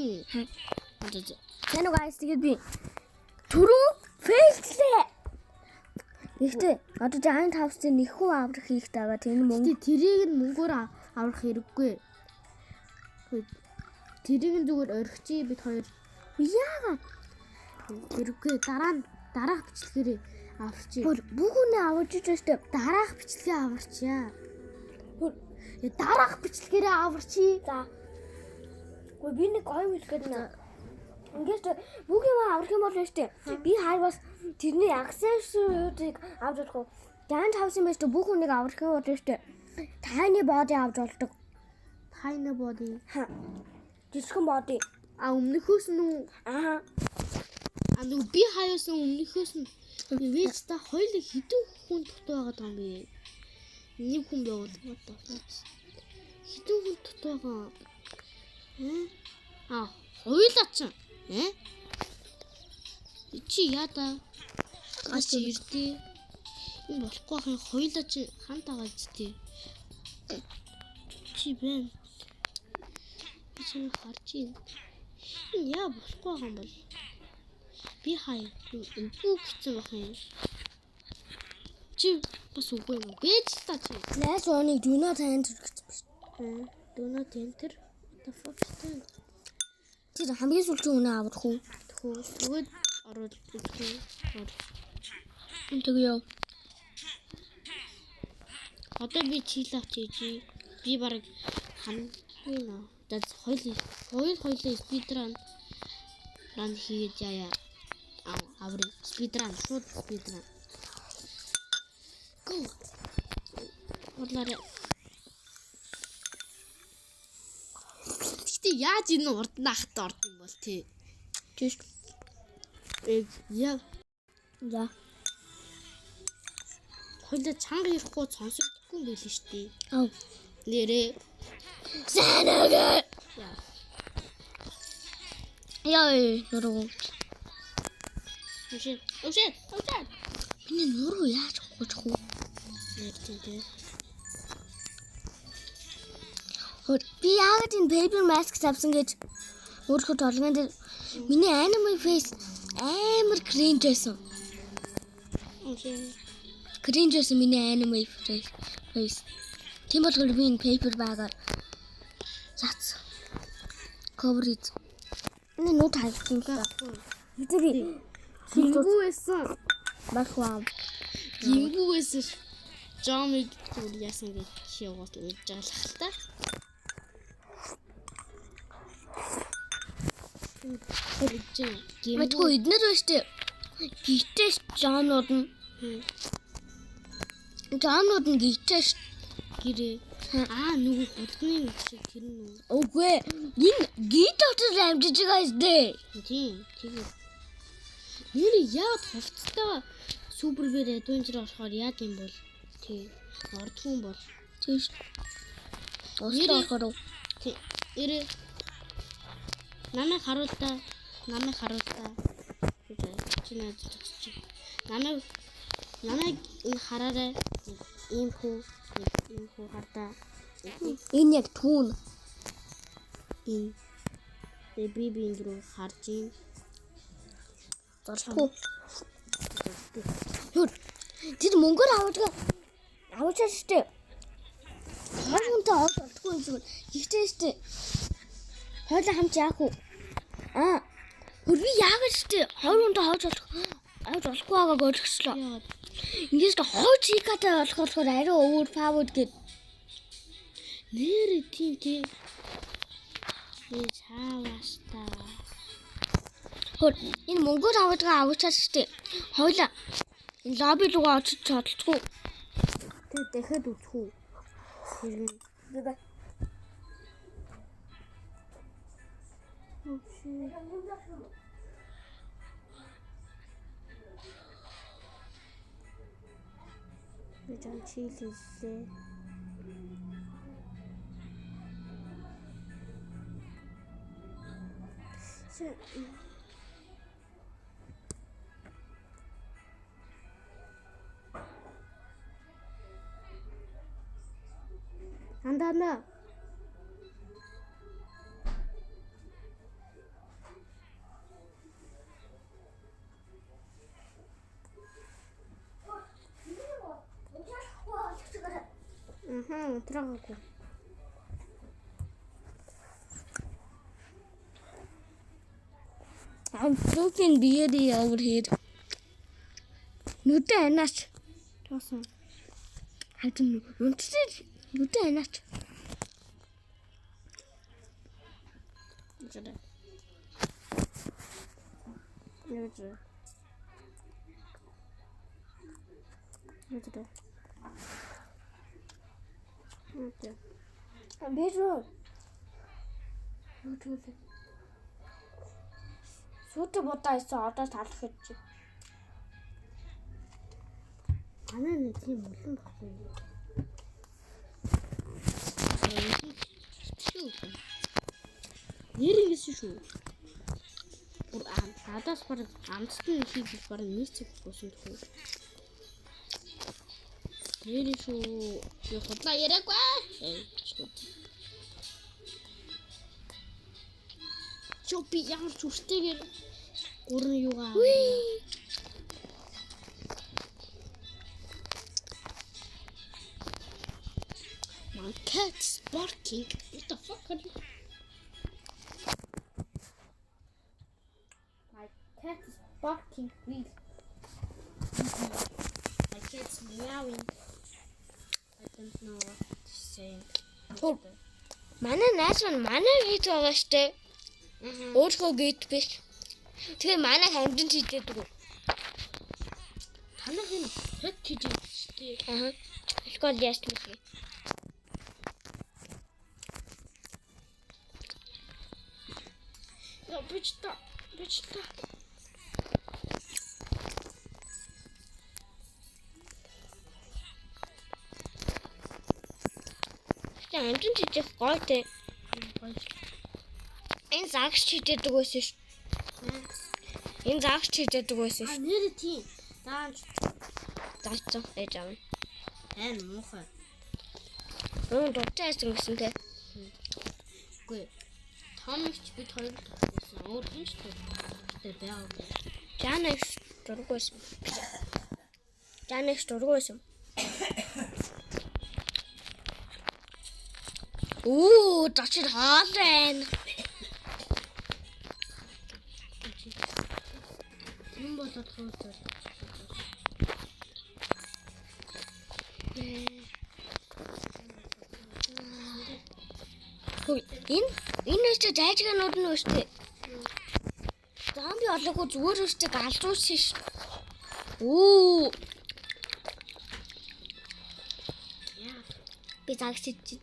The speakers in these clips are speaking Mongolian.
тий. Тэнэ guys тэгээд би түрүү фейлчлээ. Гэхдээ одоо Giant House-тэй нэг хүн аврах хийх таага тэр мөнгө тэрийг нь мөнгөөр аврах хэрэггүй. Тэрийг нь зүгээр орхичи бид хоёр. яагаад Хэрэггүй дараах бичлэгээр аварчи. бүх үнэ авч иж штэ. Дараах бичлэгээ аварчаа. Дараах бичлэгээр аварчи. За. Гэхдээ би нэг гоё үлгээд нэ. Ингээд бүх юм аврах юм бол штэ. Би хайвас тэрний accessory-уудыг авч чадах. Giant House-ын байж бүх үнийг аврах юм бол штэ. Tiny body авч болдог. Tiny body. Жижигхэн body. Өмнөхөөс нь Аа. Нэг би хаяасан өмнөхөөс нь вэж та хоёул хідэн хүн дутуу байгаад байгаа юм бэ? Нэг хүн байвал хідэн хүн дутуу байгаа. Хоёулаа ч. Чи яада? Чи ирдээ. Энэ болохгүй хин хоёулаа чи хамт байгаа зү. Чи байна. Би ч харж байна. Яа болохгүй юм бол. Би хай бүх хэцүү байх юм. Чи бас үгүй юм. Бэж та чи. Last one do not enter гэж байна. Do not enter. What the fuck is that? Тэр хамгийн сүүлчийн үнэ аврах уу? Тэгвэл ороод үзэх. Тэгвэл одоо би чийлэх чийжи. Би баг хамгийн хоёулаа speedrun ран хийгээд яа. Аврын speedrun шууд speedrun. Go. Орлоо. Гэтэ яаж энэ урд нахт орд юм бол тий. Just яа. За. Хоёлаа чанга ирэхгүй сонсогдохгүй юм байл шүү дээ. Нэрээ. Санага. Яа, нуруу. Ушээ. Миний нуруу яаж гочих вэ? Нэртэй. Би яагаад энэ paper mask авсан гэж өөрөөр толгойн дээр миний anime face амар cringe байсан. Cringe байсан миний anime face. Тийм болохоор би энэ paper bag-аар яц. Cover it. Энэ нут хайсан гэх. Хэвээ Гингүү байсан. Бахвам. Гингүү байсан. Жомиг түр яасан гэж шиугаас ингэж жаалах л та. Мэдгүй эднэр ба штэ. Гихтэй жаанууд нь. Жаанууд нь гихтэй ш. Гэрээ. Нөгөө хурдны шиг тэр нь. Үгүй. Энэ гит дотор амжиж байгаа штэ. Тийм. Нэр яад хувцтай супер бэр адвенчер орохоор яад юм бол тий ордгүй бол тийм ш. Орохоор тий эрэ намайг харуул та чи наад чи намайг энэ хараарай ийм хүү хардаа энэ яг түүн энэ би рүү харж юм. Зарахгүй. Тэр мөнгөөр авч штэ. Хаантай авч болтгүй юм зүгээр. Ихтэй штэ. Хойлоо хамт яах вэ? Би яагаад штэ 20 хүнтэй авч болохгүй байгааг ойлгочлоо. Ингээд хооч икатай болохоор ариу өвөр фавуд гэд. Нэр тийм. Чааваста. Энэ мөнгөөр аваад штэ. Хойлоо. Энэ лобби руу очиж чадчихгүй. Тэг дахиад үсэх үү? Бай. Би жан чийлээ. Андана. Ядраагүй. I'm looking beauty over here. Нүдэ анаач. Тоосон. Хатан нүдэ анаач. Жаа. Яа. Яа. Окей. Бежу. Сүйт бодаа исэн одоо талах гэж. Анаа нэг тийм болон баггүй. Нэрээс шүү. Бүр надаас баг амттай хийх баг нийцэх болсон тохиол. Нэрээ шүү. Би худлаа яриаггүй. Чопи ямар ч үртэйгээр гурны юугаа. My cat's barking. What the fuck are you? My cat is barking, please. My cat's meowing. I don't know what to say. Манай найз манай гит байгаа штэ. Өөрхөө гит биш. Тэгээ манай хамдын хийдэг үү? Танах энэ хэд хийж штэ. Аа. Школ яст мэ. Бичта. Хамдын хийдэг гойтэй. Энэ загч хийдэг байсан ш. Энэ загч хийдэг байсан ш. Нэр тийм. Даанч. Загч байж байгаа. Энэ муухай. Дуртай байсан те. Үгүй. Томч бид хоёр гэсэн. Өөр хин ч тэр байгааг. Жанекс дургүйсэн. Жанекс дургүйсэн. Оо, дачид хаалэн. Юм болоод хөөсөө. Энэ өстө дайжгаанууд нь өстө. Зомби олоогүй зүгээр өстө галзуурсан ш. Оо. Би загсчих.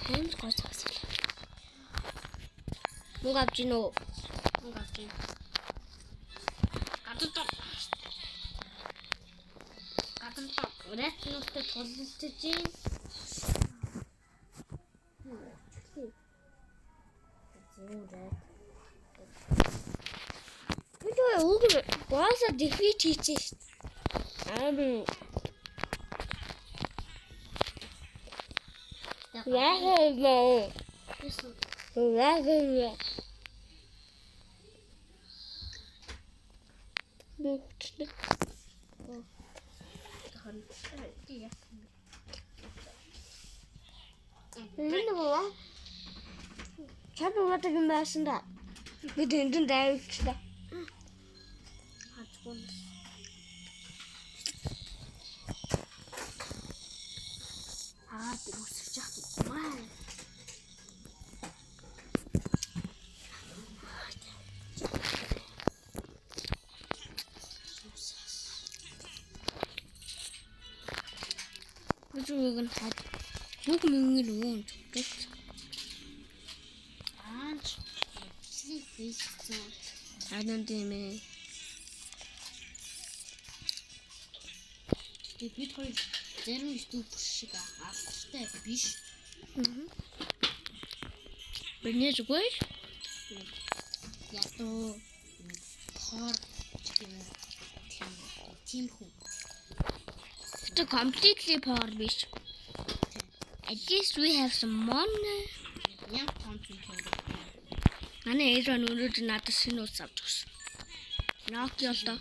Хэмж гоцсон. Мөнгө авч гин үү? Мөнгө авч гин. Гадаа. Рэтнүүтэй тулдаж гин. Бид өөр бааса дефит хийчихсэн ш. Яагаад Чад угадаг юм байсан да. Бид эндэн дайвчлаа. Хацгүй. Үсэж яах вэ? Бүгэн хад. Бүх мөнгөний өвөн чухал. Аач. Хийсэн. Анан дэмэ. Бид хоёр зарим YouTube шиг алдартай биш. Бинэ зүгээр. Ятуу хоор тийм хүү. The completely poor биш. At least we have some money. Яа томчтой. Манай ээж өнөөдөр надад шинэ ус авч өгсөн. Nokia л доо.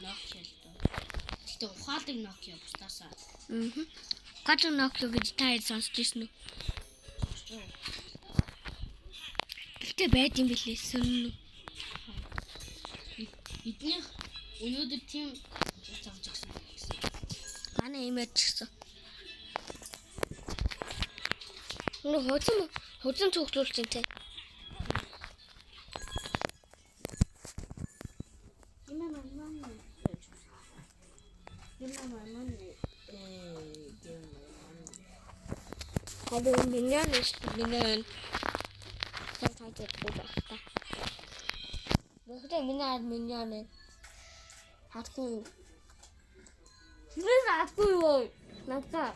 Гэтэ Гэтэ ухаалаг Nokia бусдаасаа. Гадаг Nokia гэж та сонсч ирсэн үү? Гэтэ байд юм билээ сүннү. Эднийх өнөөдөр тийм завж гисэн. Манай имэж гисэн. Нөө хожим цогцолж энэ. Хадуу миньян таатай бодлоо. Гэхдээ миньян хатгүй. Нэр хатгүй юу? Надаа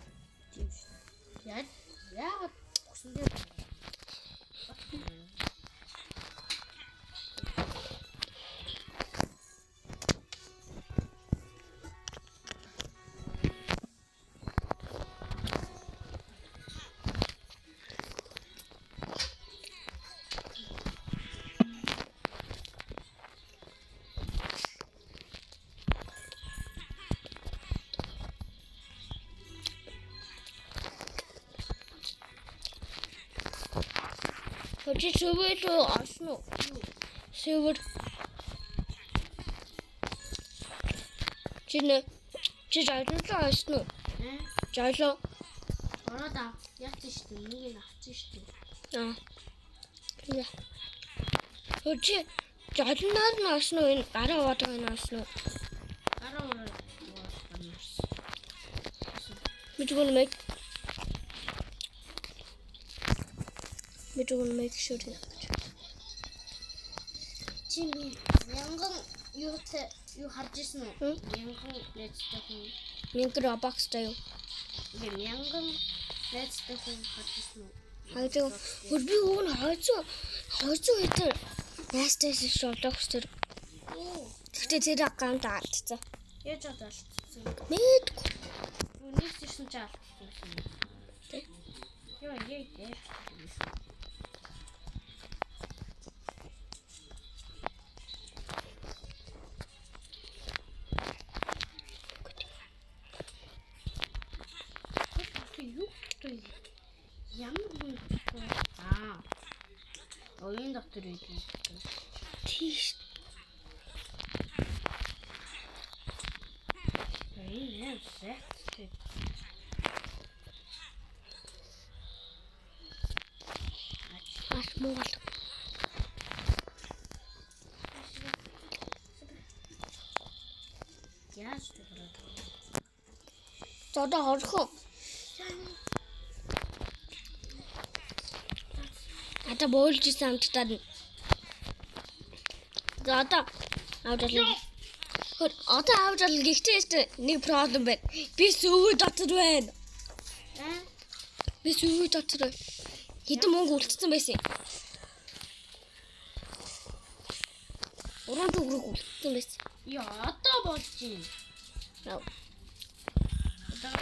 Тийм шүү. Яагаад өгсөндөө Хочи шөвөлөө асно. Шөвөр. Чи жаалаа асно. Жаалаа. ороод яачих шүү дээ. Энийг нь авчих шүү дээ. Я. Хочи жаалнаар нь асно энэ гараа удаг нь асно. Гараа ороод банаас. Which will make sure that Чи мянган юу харж ирсэн үү? Мянган лэцтэй хүн. Мянган box таа юу? Ингээ мянган лэцтэй хүн харж ирсэн үү? Хаяа хөрби уун хойцоо хэвээр настайс шоолох тэр. Гэхдээ тэр аккаунт алдсан. Яаж алдсан? Мэдгүй. Үнээс ирсэн чи алдсан. Тэ? Яа. Ямар хүн оюун доктор үйдээ. Тийш. Энэ зэт. Аш Монгол. Яаж тэгэрэг. Зодоо хорхон. Ата боолж исэн амттаад. Одоо авдал. Одоо авдал гихтэй нэг проблем байна. Би сүүл дотор байна. Би сүүл дотор. Хэдэн мөнгө үлдсэн байсан. Уран төгрөг үлдсэн байсан. Яа, одоо болж юм. Яа. Одоо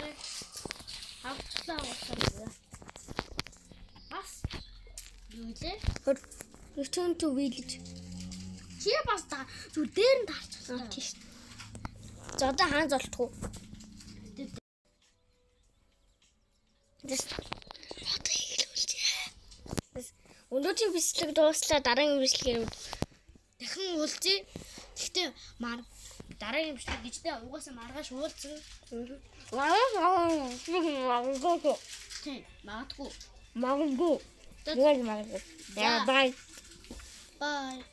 хавцлаа уусаа. Бас юу лээ? Return to village. Чи бас зүр дээр нь таарчихсан. Тийш. За одоо хаан золтох уу? Дэс. Одоо хэлүүлчихэ. Өнөөдрийн бичлэг дууслаа дараагийн бичлэгээр дахин уулзъя. Гэхдээ дараагийн бичлэг гэжтэй угаасаа маргааш уулзсан. Магадгүй. Магадгүй. Яа бай. Bye.